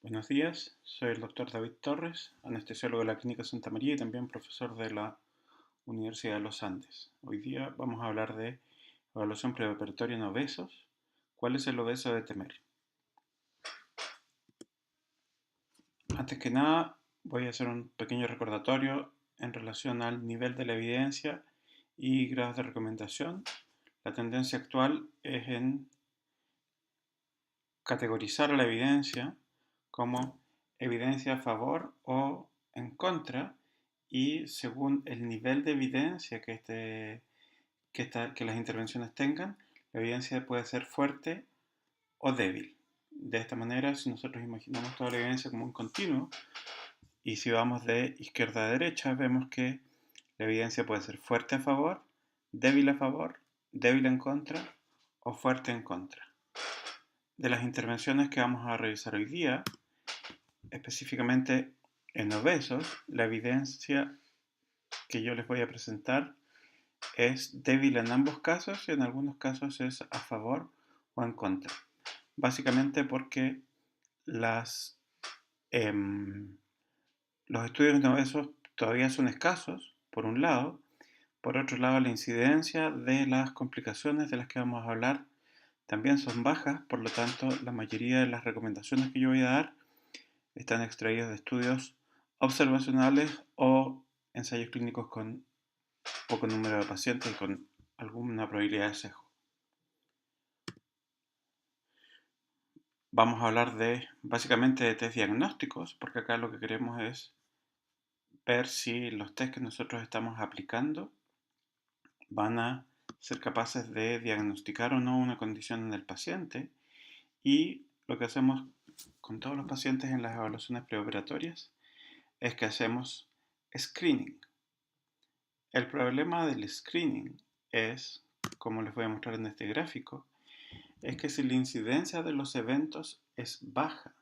Buenos días, soy el doctor David Torres, anestesiólogo de la Clínica Santa María y también profesor de la Universidad de los Andes. Hoy día vamos a hablar de evaluación preoperatoria en obesos. ¿Cuál es el obeso de temer? Antes que nada, voy a hacer un pequeño recordatorio en relación al nivel de la evidencia y grados de recomendación. La tendencia actual es en categorizar la evidencia como evidencia a favor o en contra, y según el nivel de evidencia que las intervenciones tengan, la evidencia puede ser fuerte o débil. De esta manera, si nosotros imaginamos toda la evidencia como un continuo, y si vamos de izquierda a derecha, vemos que la evidencia puede ser fuerte a favor, débil en contra o fuerte en contra. De las intervenciones que vamos a revisar hoy día, específicamente en obesos, la evidencia que yo les voy a presentar es débil en ambos casos y en algunos casos es a favor o en contra. Básicamente porque las, los estudios en obesos todavía son escasos, por un lado. Por otro lado, la incidencia de las complicaciones de las que vamos a hablar también son bajas, por lo tanto, la mayoría de las recomendaciones que yo voy a dar están extraídas de estudios observacionales o ensayos clínicos con poco número de pacientes y con alguna probabilidad de sesgo. Vamos a hablar básicamente de test diagnósticos, porque acá lo que queremos es ver si los test que nosotros estamos aplicando van a ser capaces de diagnosticar o no una condición en el paciente. Y lo que hacemos con todos los pacientes en las evaluaciones preoperatorias es que hacemos screening. El problema del screening es, como les voy a mostrar en este gráfico, es que si la incidencia de los eventos es baja,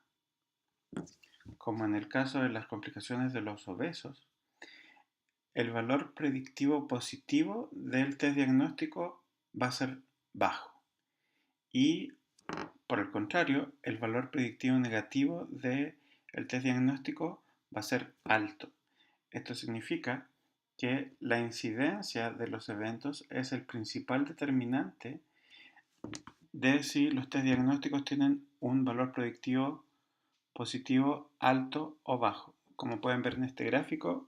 como en el caso de las complicaciones de los obesos, el valor predictivo positivo del test diagnóstico va a ser bajo. Y, por el contrario, el valor predictivo negativo del test diagnóstico va a ser alto. Esto significa que la incidencia de los eventos es el principal determinante de si los test diagnósticos tienen un valor predictivo positivo alto o bajo. Como pueden ver en este gráfico,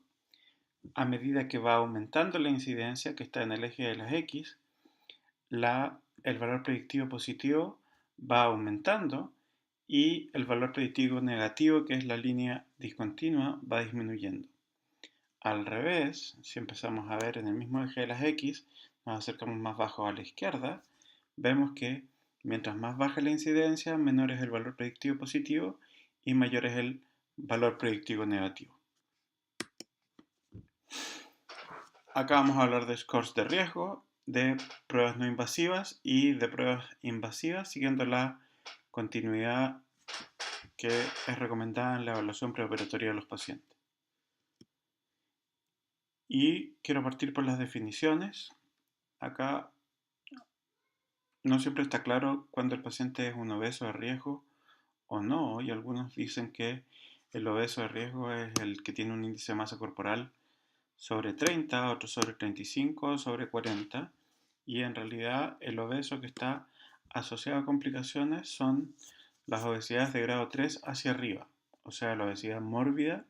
a medida que va aumentando la incidencia, que está en el eje de las X, el valor predictivo positivo va aumentando y el valor predictivo negativo, que es la línea discontinua, va disminuyendo. Al revés, si empezamos a ver en el mismo eje de las X, nos acercamos más bajo a la izquierda, vemos que mientras más baja la incidencia, menor es el valor predictivo positivo y mayor es el valor predictivo negativo. Acá vamos a hablar de scores de riesgo, de pruebas no invasivas y de pruebas invasivas, siguiendo la continuidad que es recomendada en la evaluación preoperatoria de los pacientes. Y quiero partir por las definiciones. Acá no siempre está claro cuándo el paciente es un obeso de riesgo o no, y algunos dicen que el obeso de riesgo es el que tiene un índice de masa corporal sobre 30, otro sobre 35, sobre 40, y en realidad el obeso que está asociado a complicaciones son las obesidades de grado 3 hacia arriba, o sea, la obesidad mórbida,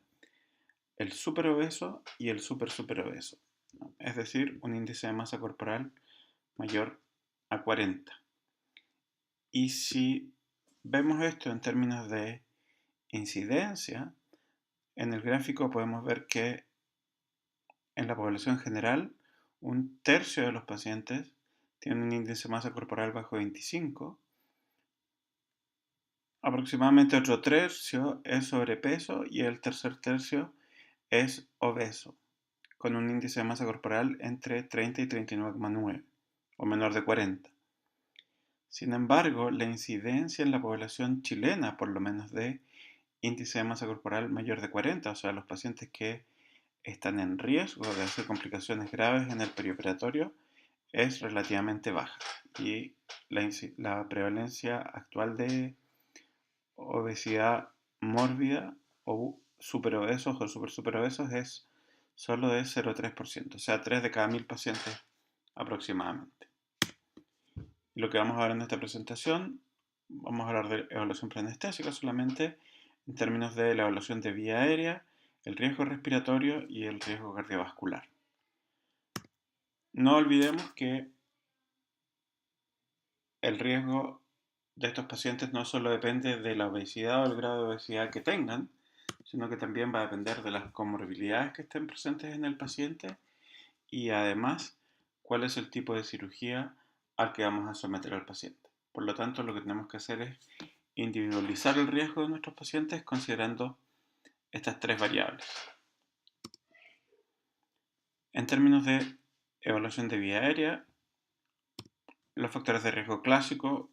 el superobeso y el superobeso, ¿no? Es decir, un índice de masa corporal mayor a 40. Y si vemos esto en términos de incidencia, en el gráfico podemos ver que en la población general, un tercio de los pacientes tienen un índice de masa corporal bajo 25, aproximadamente otro tercio es sobrepeso y el tercer tercio es obeso, con un índice de masa corporal entre 30 y 39,9 o menor de 40. Sin embargo, la incidencia en la población chilena, por lo menos de índice de masa corporal mayor de 40, o sea, los pacientes que están en riesgo de hacer complicaciones graves en el perioperatorio, es relativamente baja. Y la prevalencia actual de obesidad mórbida o superobesos o superobesos es solo de 0,3%, o sea, 3 de cada 1000 pacientes aproximadamente. Y lo que vamos a ver en esta presentación, vamos a hablar de evaluación preanestésica solamente en términos de la evaluación de vía aérea, el riesgo respiratorio y el riesgo cardiovascular. No olvidemos que el riesgo de estos pacientes no solo depende de la obesidad o el grado de obesidad que tengan, sino que también va a depender de las comorbilidades que estén presentes en el paciente y además cuál es el tipo de cirugía al que vamos a someter al paciente. Por lo tanto, lo que tenemos que hacer es individualizar el riesgo de nuestros pacientes considerando estas tres variables. En términos de evaluación de vía aérea, los factores de riesgo clásicos,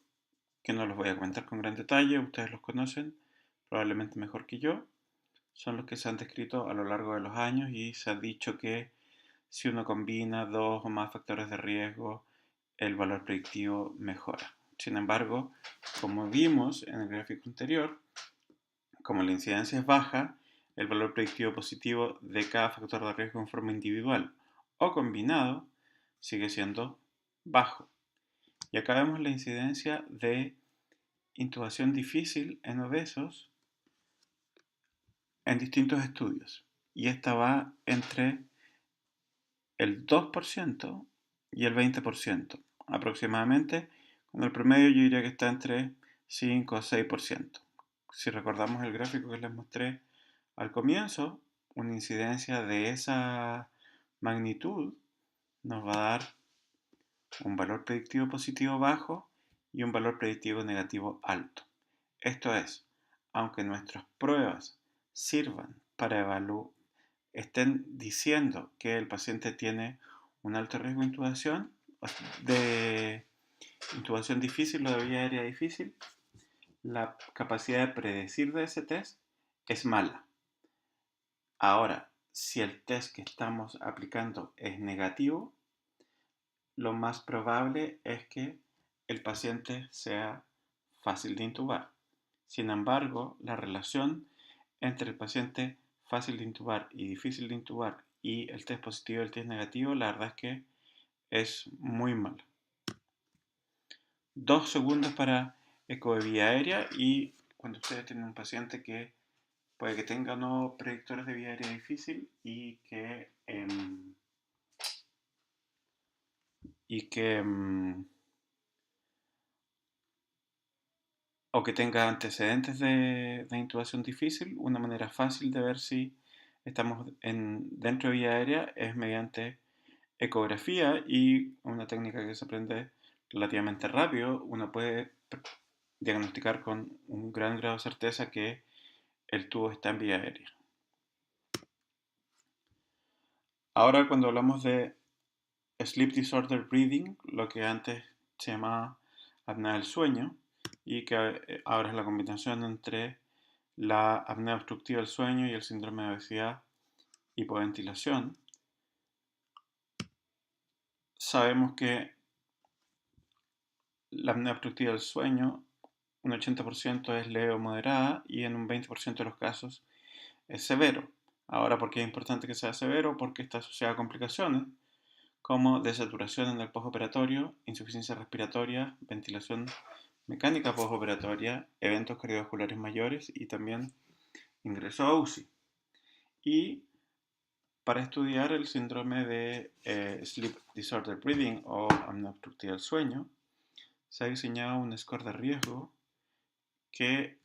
que no los voy a comentar con gran detalle, ustedes los conocen probablemente mejor que yo, son los que se han descrito a lo largo de los años y se ha dicho que si uno combina dos o más factores de riesgo, el valor predictivo mejora. Sin embargo, como vimos en el gráfico anterior, como la incidencia es baja, el valor predictivo positivo de cada factor de riesgo en forma individual o combinado sigue siendo bajo. Y acá vemos la incidencia de intubación difícil en obesos en distintos estudios. Y esta va entre el 2% y el 20% aproximadamente, cuando el promedio yo diría que está entre 5 o 6%. Si recordamos el gráfico que les mostré al comienzo, una incidencia de esa magnitud nos va a dar un valor predictivo positivo bajo y un valor predictivo negativo alto. Esto es, aunque nuestras pruebas sirvan para evaluar, estén diciendo que el paciente tiene un alto riesgo de intubación difícil o de vía aérea difícil, la capacidad de predecir de ese test es mala. Ahora, si el test que estamos aplicando es negativo, lo más probable es que el paciente sea fácil de intubar. Sin embargo, la relación entre el paciente fácil de intubar y difícil de intubar y el test positivo y el test negativo, la verdad es que es muy mala. 2 segundos para eco de vía aérea y cuando ustedes tienen un paciente que puede que tenga no predictores de vía aérea difícil y que o que tenga antecedentes de intubación difícil, una manera fácil de ver si estamos dentro de vía aérea es mediante ecografía y una técnica que se aprende relativamente rápido. Uno puede diagnosticar con un gran grado de certeza que el tubo está en vía aérea. Ahora cuando hablamos de Sleep Disorder Breathing, lo que antes se llamaba apnea del sueño, y que ahora es la combinación entre la apnea obstructiva del sueño y el síndrome de obesidad hipoventilación. Sabemos que la apnea obstructiva del sueño, un 80% es leve o moderada y en un 20% de los casos es severo. Ahora, ¿por qué es importante que sea severo? Porque está asociado a complicaciones como desaturación en el postoperatorio, insuficiencia respiratoria, ventilación mecánica postoperatoria, eventos cardiovasculares mayores y también ingreso a UCI. Y para estudiar el síndrome de Sleep Disorder Breathing o apnea obstructiva del sueño, se ha diseñado un score de riesgo que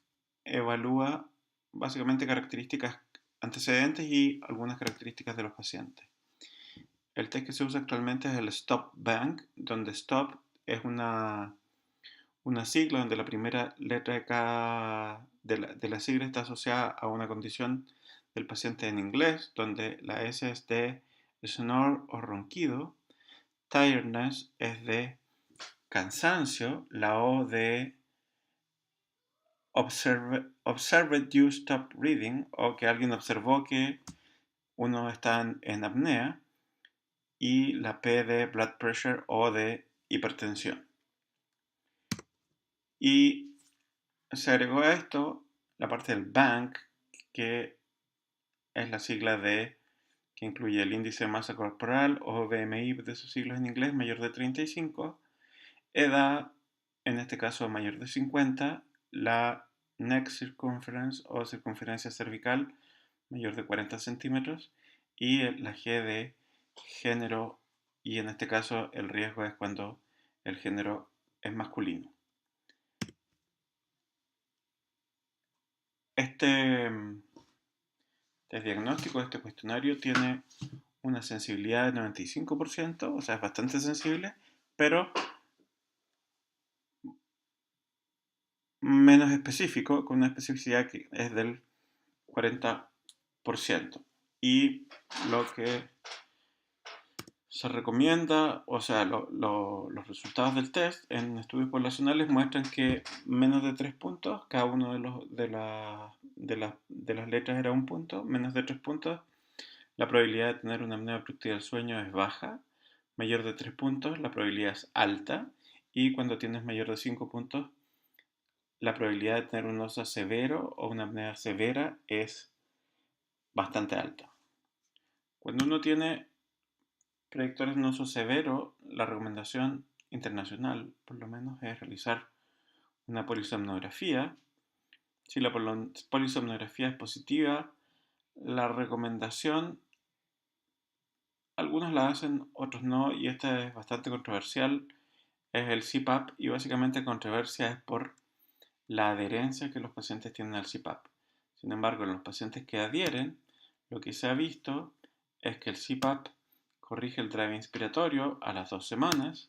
evalúa básicamente características antecedentes y algunas características de los pacientes. El test que se usa actualmente es el Stop Bank, donde Stop es una sigla donde la primera letra de la sigla está asociada a una condición del paciente en inglés, donde la S es de snore o ronquido, tiredness es de cansancio, la O de observed you stop breathing, o que alguien observó que uno está en apnea, y la P de blood pressure o de hipertensión. Y se agregó a esto la parte del BANC, que es la sigla de que incluye el índice de masa corporal o BMI de sus siglos en inglés, mayor de 35, edad, en este caso mayor de 50, la neck circumference o circunferencia cervical mayor de 40 centímetros y la G de género, y en este caso el riesgo es cuando el género es masculino. Este diagnóstico, este cuestionario tiene una sensibilidad de 95%, o sea, es bastante sensible, pero menos específico, con una especificidad que es del 40%. Y lo que se recomienda, o sea, los resultados del test en estudios poblacionales muestran que menos de 3 puntos, cada uno de las letras era un punto, menos de 3 puntos, la probabilidad de tener una apnea obstructiva del sueño es baja, mayor de 3 puntos, la probabilidad es alta, y cuando tienes mayor de 5 puntos, la probabilidad de tener un OSA severo o una apnea severa es bastante alta. Cuando uno tiene predictores no OSA severo, la recomendación internacional, por lo menos, es realizar una polisomnografía. Si la polisomnografía es positiva, la recomendación, algunos la hacen, otros no, y esta es bastante controversial, es el CPAP, y básicamente la controversia es por la adherencia que los pacientes tienen al CPAP. Sin embargo, en los pacientes que adhieren, lo que se ha visto es que el CPAP corrige el drive inspiratorio a las 2 semanas,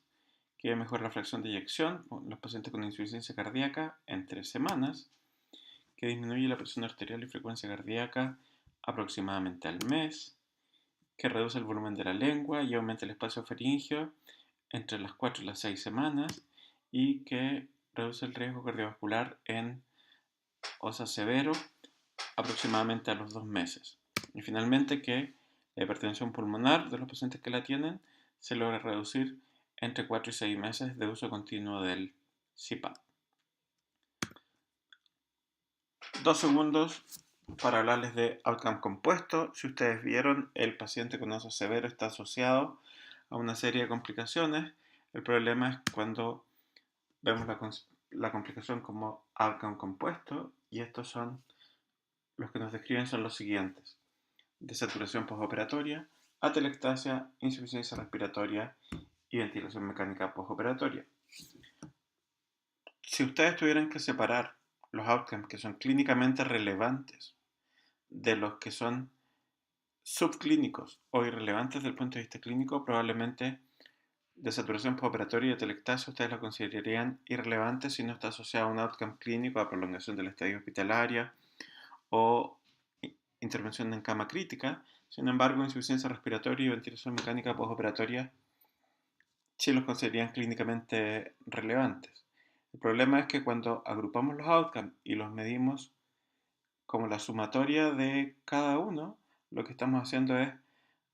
que mejora la fracción de eyección en los pacientes con insuficiencia cardíaca en 3 semanas, que disminuye la presión arterial y frecuencia cardíaca aproximadamente al mes, que reduce el volumen de la lengua y aumenta el espacio faríngeo entre las 4 y las 6 semanas, y que reduce el riesgo cardiovascular en OSA severo aproximadamente a los 2 meses. Y finalmente que la hipertensión pulmonar de los pacientes que la tienen se logra reducir entre 4 y 6 meses de uso continuo del CPAP. 2 segundos para hablarles de outcome compuesto. Si ustedes vieron, el paciente con OSA severo está asociado a una serie de complicaciones. El problema es cuando vemos la complicación como outcome compuesto, y estos son los que nos describen son los siguientes: desaturación postoperatoria, atelectasia, insuficiencia respiratoria y ventilación mecánica postoperatoria. Si ustedes tuvieran que separar los outcomes que son clínicamente relevantes de los que son subclínicos o irrelevantes desde el punto de vista clínico, probablemente desaturación postoperatoria y atelectasia ustedes la considerarían irrelevante si no está asociada a un outcome clínico, a prolongación de la estadia hospitalaria o intervención en cama crítica. Sin embargo, insuficiencia respiratoria y ventilación mecánica postoperatoria sí los considerarían clínicamente relevantes. El problema es que cuando agrupamos los outcomes y los medimos como la sumatoria de cada uno, lo que estamos haciendo es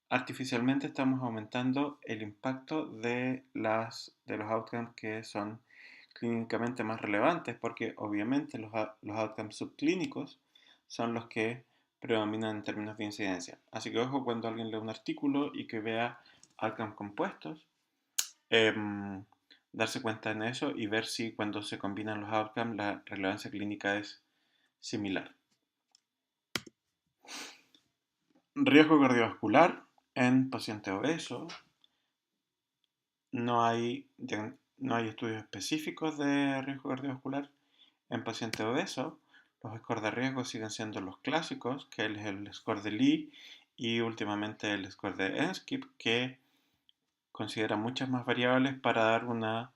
artificialmente estamos aumentando el impacto de los outcomes que son clínicamente más relevantes, porque obviamente los outcomes subclínicos son los que predominan en términos de incidencia. Así que ojo cuando alguien lee un artículo y que vea outcomes compuestos, darse cuenta en eso y ver si cuando se combinan los outcomes la relevancia clínica es similar. Riesgo cardiovascular en pacientes obesos. No hay estudios específicos de riesgo cardiovascular en pacientes obesos. Los scores de riesgo siguen siendo los clásicos, que es el score de Lee y últimamente el score de ENSKIP, que considera muchas más variables para dar una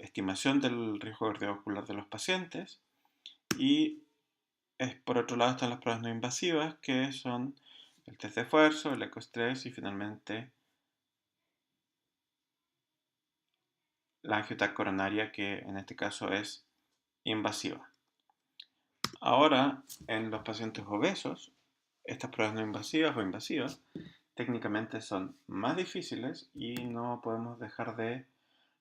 estimación del riesgo cardiovascular de los pacientes. Y por otro lado están las pruebas no invasivas, que son el test de esfuerzo, el ecoestrés y finalmente la angiotac coronaria, que en este caso es invasiva. Ahora, en los pacientes obesos, estas pruebas no invasivas o invasivas técnicamente son más difíciles y no podemos dejar de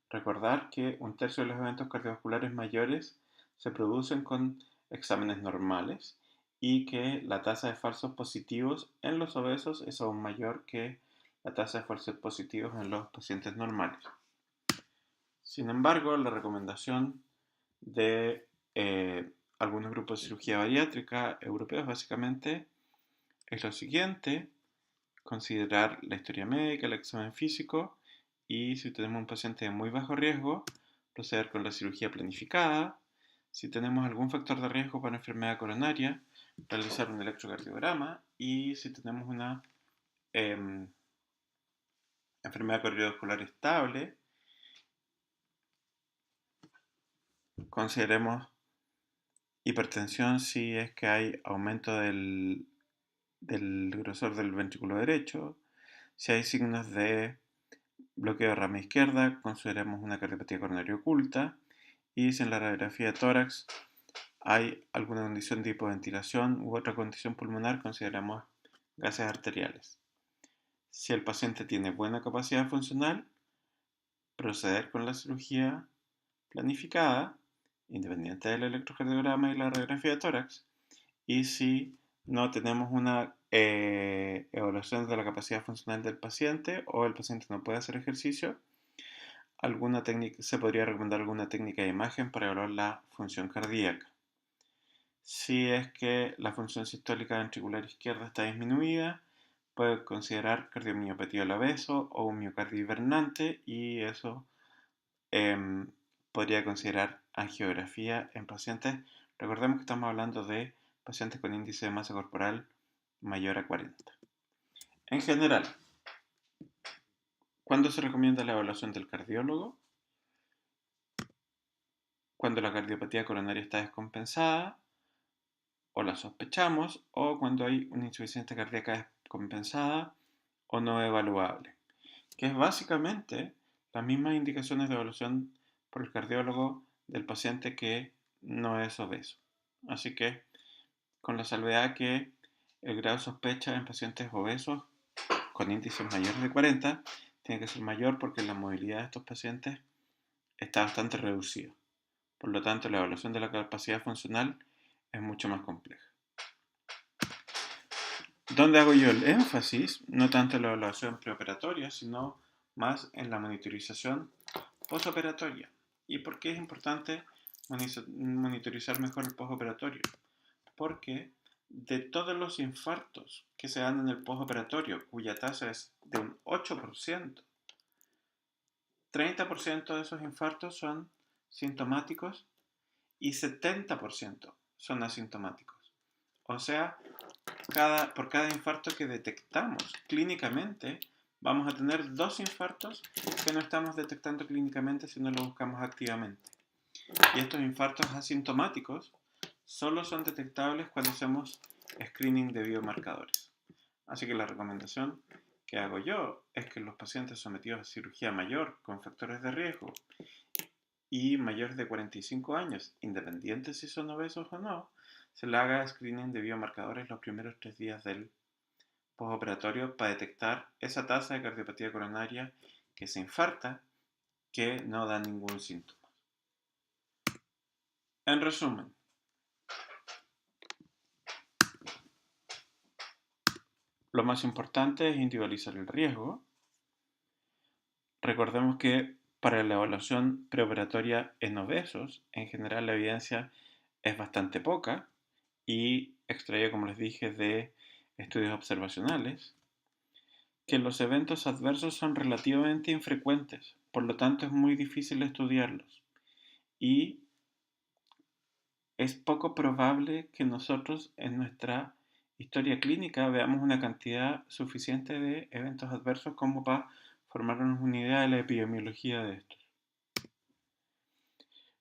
Recordar que un tercio de los eventos cardiovasculares mayores se producen con exámenes normales y que la tasa de falsos positivos en los obesos es aún mayor que la tasa de falsos positivos en los pacientes normales. Sin embargo, la recomendación de algunos grupos de cirugía bariátrica europeos básicamente es lo siguiente: considerar la historia médica, el examen físico y, si tenemos un paciente de muy bajo riesgo, proceder con la cirugía planificada. Si tenemos algún factor de riesgo para enfermedad coronaria, realizar un electrocardiograma, y si tenemos una eh, enfermedad cardiovascular estable, consideremos hipertensión si es que hay aumento del grosor del ventrículo derecho. Si hay signos de bloqueo de rama izquierda, consideremos una cardiopatía coronaria oculta. Y si en la radiografía de tórax hay alguna condición de hipoventilación u otra condición pulmonar, consideremos gases arteriales. Si el paciente tiene buena capacidad funcional, proceder con la cirugía planificada, independiente del electrocardiograma y la radiografía de tórax. Y si no tenemos una evaluación de la capacidad funcional del paciente o el paciente no puede hacer ejercicio, se podría recomendar alguna técnica de imagen para evaluar la función cardíaca. Si es que la función sistólica ventricular izquierda está disminuida, puede considerar cardiomiopatía al obeso o un miocardio hibernante, y eso podría considerar angiografía en pacientes. Recordemos que estamos hablando de pacientes con índice de masa corporal mayor a 40. En general, ¿cuándo se recomienda la evaluación del cardiólogo? Cuando la cardiopatía coronaria está descompensada o la sospechamos, o cuando hay una insuficiencia cardíaca descompensada o no evaluable, que es básicamente las mismas indicaciones de evaluación por el cardiólogo del paciente que no es obeso. Así que, con la salvedad que el grado de sospecha en pacientes obesos con índices mayores de 40 tiene que ser mayor porque la movilidad de estos pacientes está bastante reducida. Por lo tanto, la evaluación de la capacidad funcional es mucho más compleja. ¿Dónde hago yo el énfasis? No tanto en la evaluación preoperatoria, sino más en la monitorización postoperatoria. ¿Y por qué es importante monitorizar mejor el postoperatorio? Porque de todos los infartos que se dan en el postoperatorio, cuya tasa es de un 8%, 30% de esos infartos son sintomáticos y 70% son asintomáticos. O sea, por cada infarto que detectamos clínicamente, vamos a tener 2 infartos que no estamos detectando clínicamente si no lo buscamos activamente. Y estos infartos asintomáticos solo son detectables cuando hacemos screening de biomarcadores. Así que la recomendación que hago yo es que los pacientes sometidos a cirugía mayor con factores de riesgo y mayores de 45 años, independientes si son obesos o no, se le haga screening de biomarcadores los primeros 3 días del postoperatorio para detectar esa tasa de cardiopatía coronaria que se infarta, que no da ningún síntoma. En resumen, lo más importante es individualizar el riesgo. Recordemos que para la evaluación preoperatoria en obesos, en general la evidencia es bastante poca y extraída, como les dije, de estudios observacionales, que los eventos adversos son relativamente infrecuentes, por lo tanto es muy difícil estudiarlos y es poco probable que nosotros en nuestra historia clínica veamos una cantidad suficiente de eventos adversos como para formarnos una idea de la epidemiología de estos.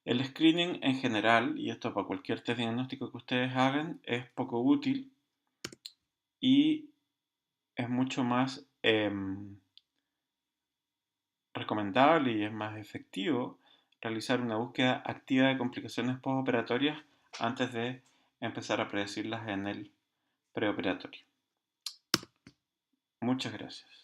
El screening en general, y esto para cualquier test diagnóstico que ustedes hagan, es poco útil y es mucho más recomendable y es más efectivo realizar una búsqueda activa de complicaciones postoperatorias antes de empezar a predecirlas en el preoperatorio. Muchas gracias.